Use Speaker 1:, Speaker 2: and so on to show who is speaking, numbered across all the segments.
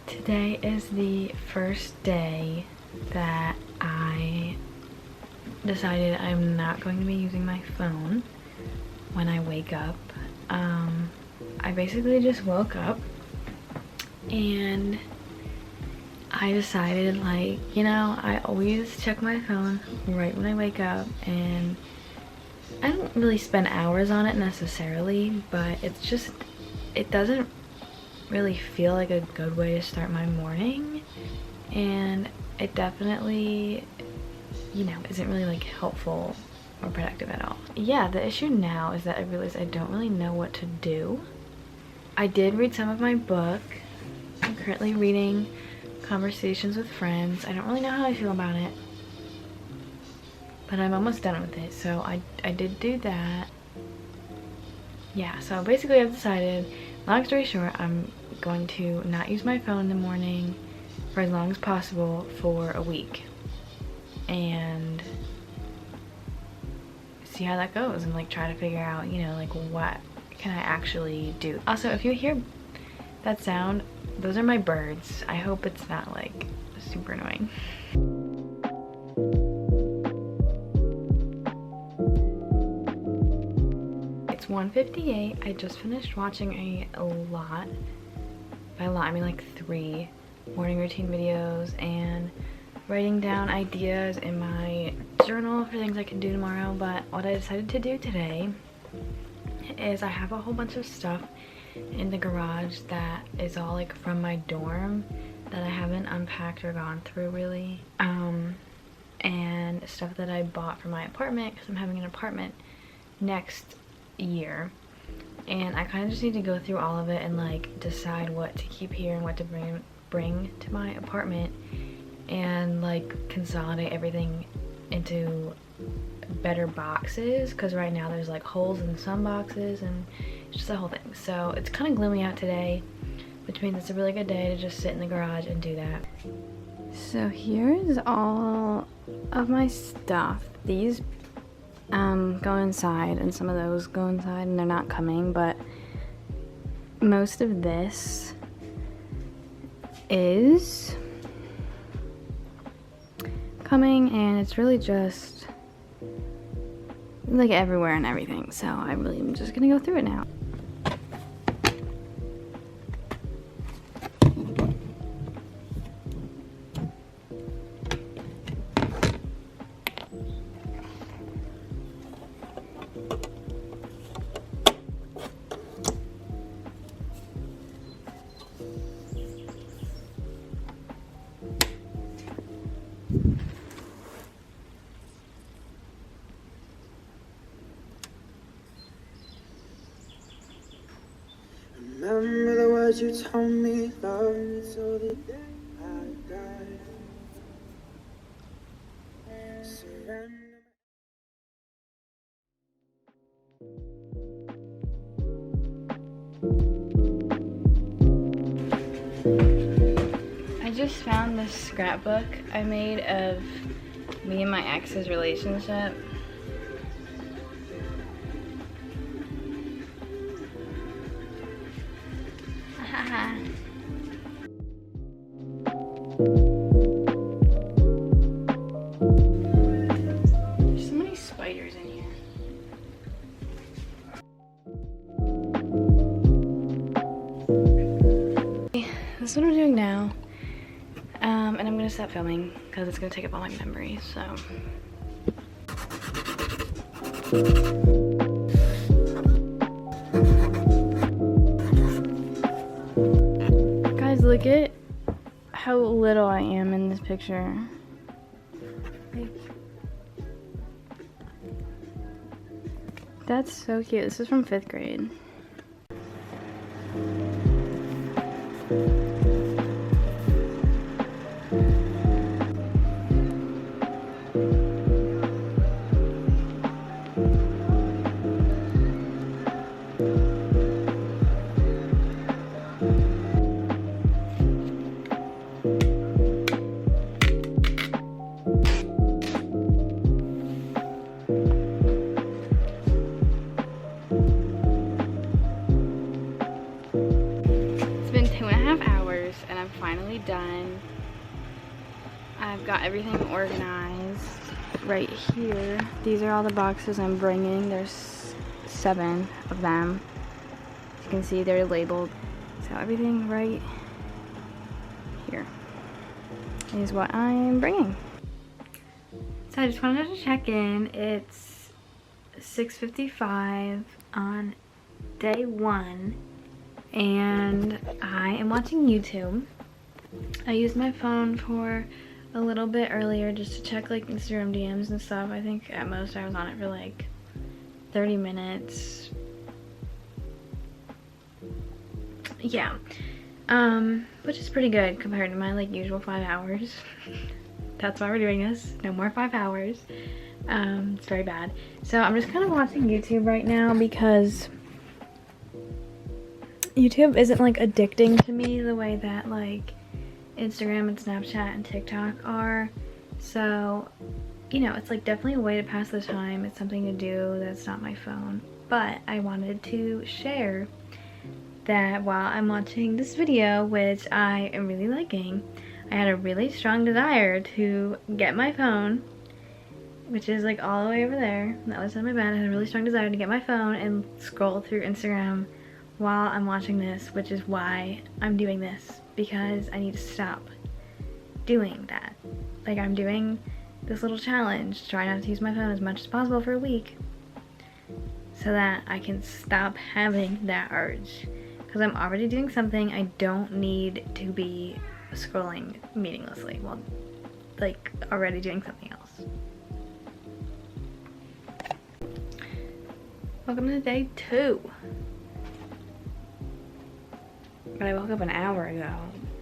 Speaker 1: Today is the first day that I decided I'm not going to be using my phone when I wake up. I basically just woke up and I decided, like, you know, I always check my phone right when I wake up, and I don't really spend hours on it necessarily, but it's just, it doesn't really feel like a good way to start my morning, and it definitely, you know, isn't really like helpful or productive at all. Yeah, the issue now is that I realize I don't really know what to do. I did read some of my book. I'm currently reading Conversations with Friends. I don't really know how I feel about it, but I'm almost done with it, so I did do that. Yeah, so basically I've decided, long story short, I'm going to not use my phone in the morning for as long as possible for a week and see how that goes, and like try to figure out, you know, like what can I actually do. Also, if you hear that sound, those are my birds. I hope it's not like super annoying. It's 1:58. I just finished watching a lot. By a lot, I mean like 3 morning routine videos and writing down ideas in my journal for things I can do tomorrow. But what I decided to do today is I have a whole bunch of stuff in the garage that is all like from my dorm that I haven't unpacked or gone through really, and stuff that I bought for my apartment because I'm having an apartment next year, and I kind of just need to go through all of it and like decide what to keep here and what to bring to my apartment, and like consolidate everything into better boxes, because right now there's like holes in some boxes and it's just a whole thing. So it's kind of gloomy out today, which means it's a really good day to just sit in the garage and do that. So here's all of my stuff. These go inside and some of those go inside, and they're not coming, but most of this is coming, and it's really just like everywhere and everything, so I really am just gonna go through it now.
Speaker 2: Remember the words you told me, love me till the day I die. Surrender.
Speaker 1: I just found this scrapbook I made of me and my ex's relationship. There's so many spiders in here. This is what I'm doing now. And I'm gonna stop filming because it's gonna take up all my memories, so. Guys, look at how little I am in this picture. Like, that's so cute. This is from 5th grade. finally done. I've got everything organized right here. These are all the boxes I'm bringing. There's 7 of them. As you can see, they're labeled. So everything right here is what I'm bringing. So I just wanted to check in. It's 6:55 on day 1 and I am watching YouTube. I used my phone for a little bit earlier just to check like Instagram DMs and stuff. I think at most I was on it for like 30 minutes. Yeah. Which is pretty good compared to my like usual 5 hours. That's why we're doing this. No more 5 hours. It's very bad. So I'm just kind of watching YouTube right now because YouTube isn't like addicting to me the way that like Instagram and Snapchat and TikTok are. So, you know, it's like definitely a way to pass the time. It's something to do that's not my phone. But I wanted to share that while I'm watching this video, which I am really liking, I had a really strong desire to get my phone, which is like all the way over there. That was on my bed. I had a really strong desire to get my phone and scroll through Instagram while I'm watching this, which is why I'm doing this, because I need to stop doing that. Like, I'm doing this little challenge, try not to use my phone as much as possible for a week so that I can stop having that urge. Because I'm already doing something, I don't need to be scrolling meaninglessly while like already doing something else. Welcome to day 2. But I woke up an hour ago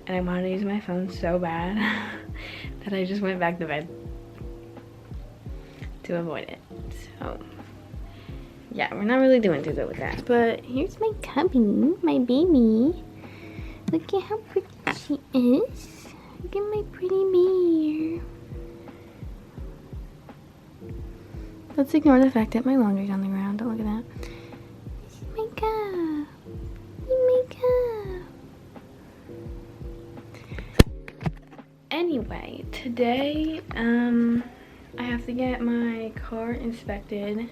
Speaker 1: and I wanted to use my phone so bad that I just went back to bed to avoid it. So yeah, we're not really doing too good with that. But here's my cubby, my baby. Look at how pretty she is. Look at my pretty bear. Let's ignore the fact that my laundry's on the ground. Don't look at that. This is my cup. My cup. Anyway, today, I have to get my car inspected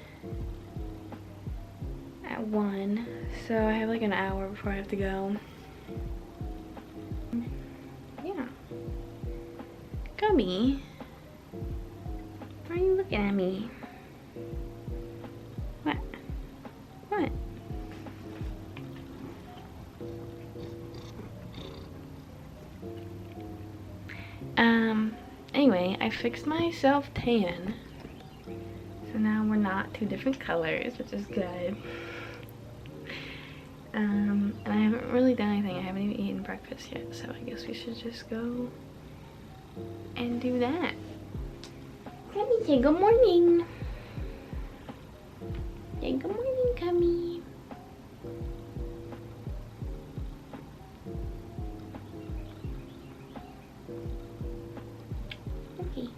Speaker 1: at 1, so I have like an hour before I have to go. Yeah. Gummy, why are you looking at me? What? What? Anyway, I fixed my self-tan. So now we're not 2 different colors, which is good. And I haven't really done anything. I haven't even eaten breakfast yet, so I guess we should just go and do that. Cubby, say good morning. Say good morning, Cubby. Okay.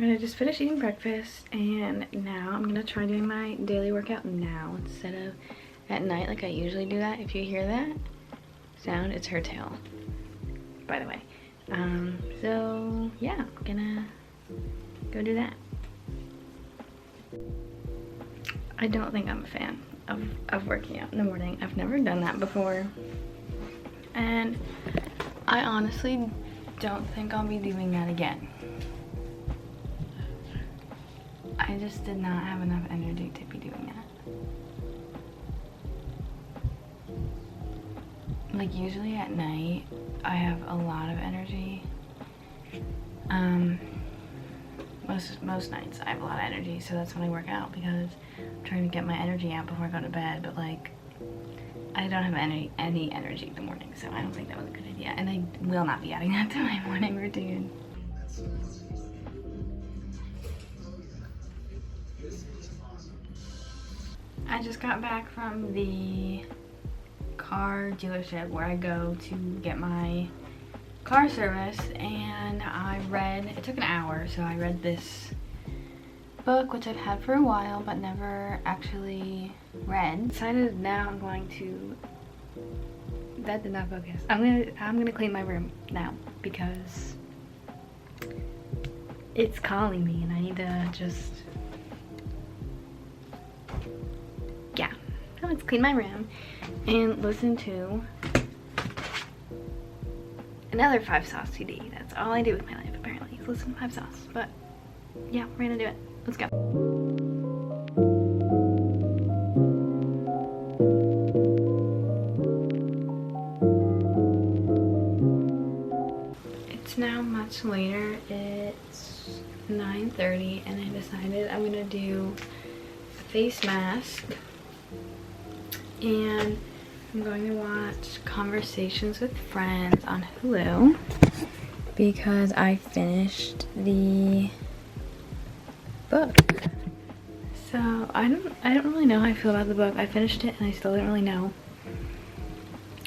Speaker 1: Alright, I just finished eating breakfast and now I'm gonna try doing my daily workout now instead of at night like I usually do that. If you hear that sound, it's her tail, by the way. So yeah, I'm gonna go do that. I don't think I'm a fan of working out in the morning. I've never done that before. And I honestly don't think I'll be doing that again. I just did not have enough energy to be doing that. Like usually at night, I have a lot of energy. Most nights I have a lot of energy, so that's when I work out because I'm trying to get my energy out before I go to bed. But like I don't have any energy in the morning, so I don't think that was a good idea. And I will not be adding that to my morning routine. I just got back from the car dealership where I go to get my car serviced, and I read, it took an hour, so I read this book which I've had for a while but never actually read. Decided now I'm going to, that did not focus. I'm gonna clean my room now because it's calling me and I need to just, yeah. So let's clean my room and listen to another 5 Sauce CD. That's all I do with my life apparently, is listen to 5 Sauce. But yeah, we're gonna do it. Let's go. It's now much later. It's 9:30 and I decided I'm gonna do a face mask and I'm going to watch Conversations with Friends on Hulu because I finished the book. So I don't really know how I feel about the book. I finished it and I still didn't really know.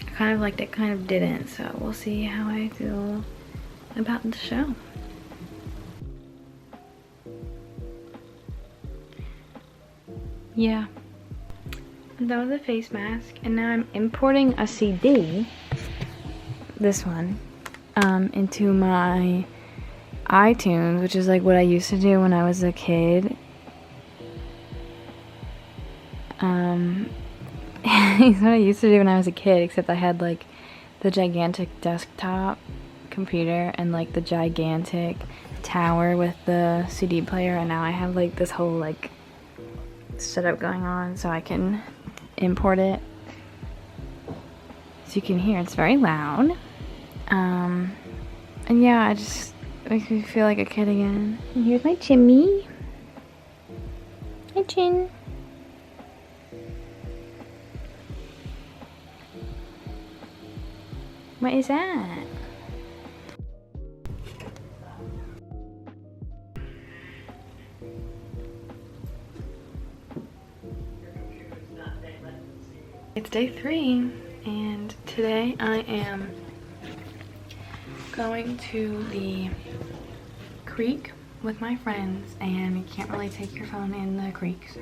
Speaker 1: I kind of liked it, kind of didn't. So we'll see how I feel about the show. Yeah. I'm done with the face mask and now I'm importing a CD, this one, into my iTunes, which is like what I used to do when I was a kid. It's what I used to do when I was a kid, except I had like the gigantic desktop computer and like the gigantic tower with the CD player, and now I have like this whole like setup going on so I can import it. So you can hear it's very loud. And yeah, it just makes me feel like a kid again. And here's my Chimmy. Hi, Chin. What is that? It's day 3, and today I am going to the creek with my friends, and you can't really take your phone in the creek, so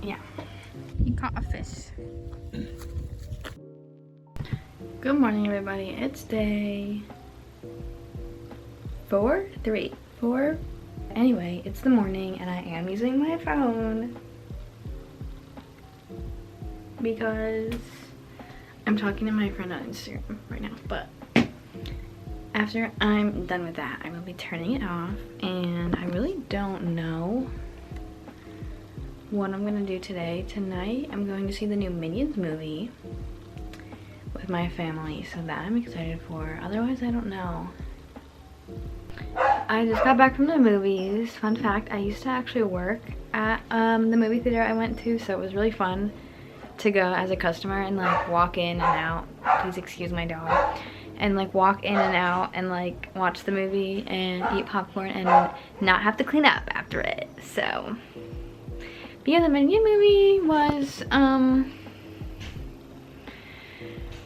Speaker 1: yeah. You caught a fish. Good morning, everybody. It's day 4? 3? 4? Anyway, it's the morning and I am using my phone because I'm talking to my friend on Instagram right now. But after I'm done with that, I will be turning it off, and I really don't know what I'm gonna do today. Tonight, I'm going to see the new Minions movie with my family, so that I'm excited for. Otherwise, I don't know. I just got back from the movies. Fun fact, I used to actually work at the movie theater I went to, so it was really fun to go as a customer and like walk in and out. Please excuse my dog. And like walk in and out and like watch the movie and eat popcorn and not have to clean up after it. So, but yeah, the Minion movie was,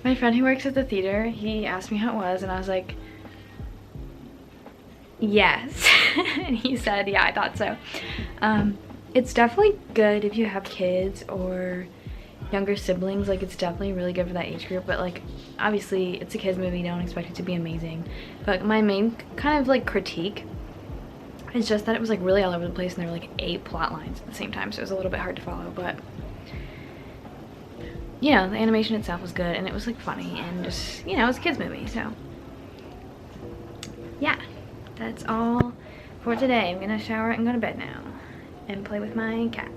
Speaker 1: my friend who works at the theater, he asked me how it was and I was like, yes. And he said, yeah, I thought so. It's definitely good if you have kids or younger siblings. Like, it's definitely really good for that age group, but like obviously it's a kids movie, don't expect it to be amazing. But my main kind of like critique is just that it was like really all over the place and there were like 8 plot lines at the same time, so it was a little bit hard to follow. But you know, the animation itself was good and it was like funny and just, you know, it was a kids movie. So yeah, that's all for today. I'm gonna shower and go to bed now and play with my cat.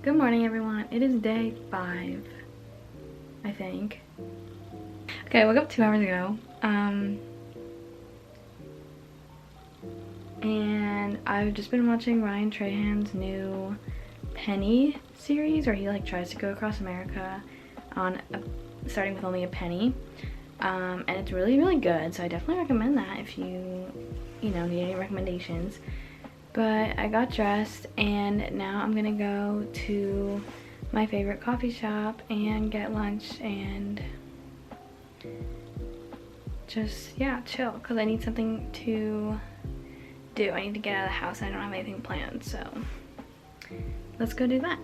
Speaker 1: Good morning, everyone. It is day 5, I think. Okay, I woke up 2 hours ago. And and I've just been watching Ryan Trahan's new penny series, where he like tries to go across America on starting with only a penny, and it's really good, so I definitely recommend that if you know, need any recommendations. But I got dressed and now I'm gonna go to my favorite coffee shop and get lunch and just, yeah, chill, because I need something to do. I need to get out of the house and I don't have anything planned, so let's go do that.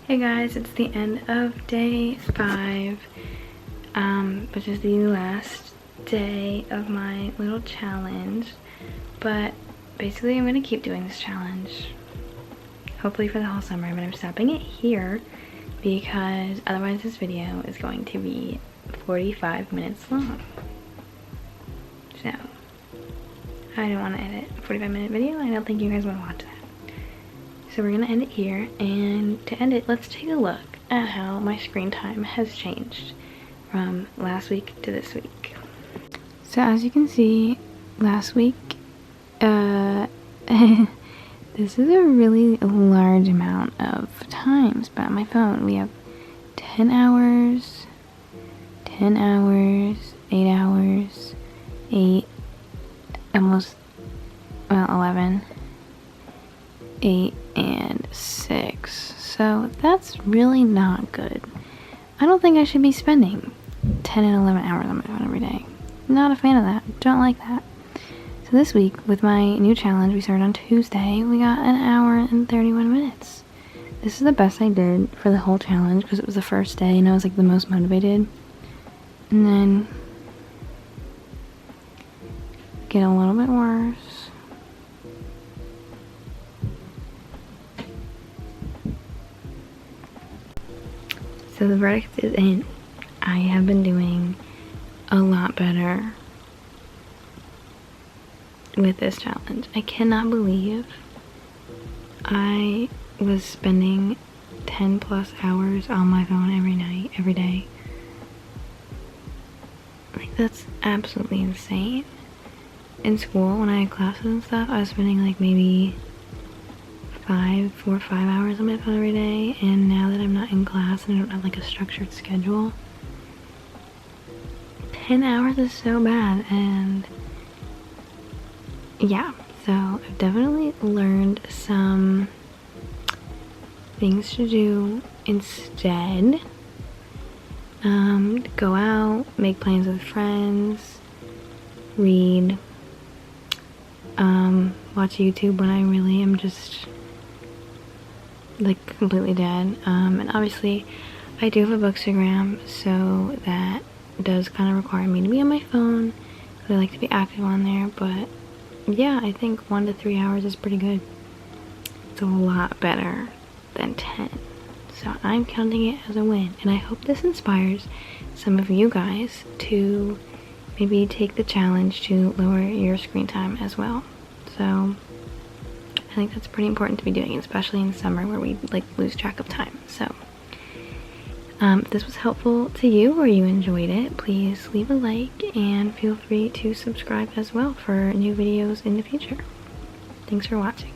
Speaker 1: Hey guys, it's the end of day 5, which is the last day of my little challenge. But basically I'm gonna keep doing this challenge, hopefully for the whole summer, but I'm stopping it here because otherwise this video is going to be 45 minutes long. So I don't want to edit a 45-minute video. I don't think you guys want to watch that. So we're gonna end it here, and to end it, let's take a look at how my screen time has changed from last week to this week. So as you can see, last week, this is a really large amount of time spent on my phone. We have 10 hours, 10 hours, 8 hours, 8, almost, well, 11, 8, and 6. So that's really not good. I don't think I should be spending 10 and 11 hours on my phone every day. Not a fan of that. Don't like that. So this week, with my new challenge, we started on Tuesday, we got an hour and 31 minutes. This is the best I did for the whole challenge because it was the first day and I was like the most motivated. And then get a little bit worse. So the verdict is in. I have been doing a lot better with this challenge. I cannot believe I was spending 10 plus hours on my phone every night, every day. Like, that's absolutely insane. In school, when I had classes and stuff, I was spending like maybe 4 or 5 hours on my phone every day, and now that I'm not in class and I don't have like a structured schedule, 10 hours is so bad. And yeah, so I've definitely learned some things to do instead. Go out, make plans with friends, read, watch YouTube when I really am just like completely dead, and obviously I do have a Bookstagram, so that does kind of require me to be on my phone because I like to be active on there. But yeah, I think 1 to 3 hours is pretty good. It's a lot better than 10, so I'm counting it as a win, and I hope this inspires some of you guys to maybe take the challenge to lower your screen time as well. So I think that's pretty important to be doing, especially in summer where we like lose track of time. So if this was helpful to you or you enjoyed it, please leave a like and feel free to subscribe as well for new videos in the future. Thanks for watching.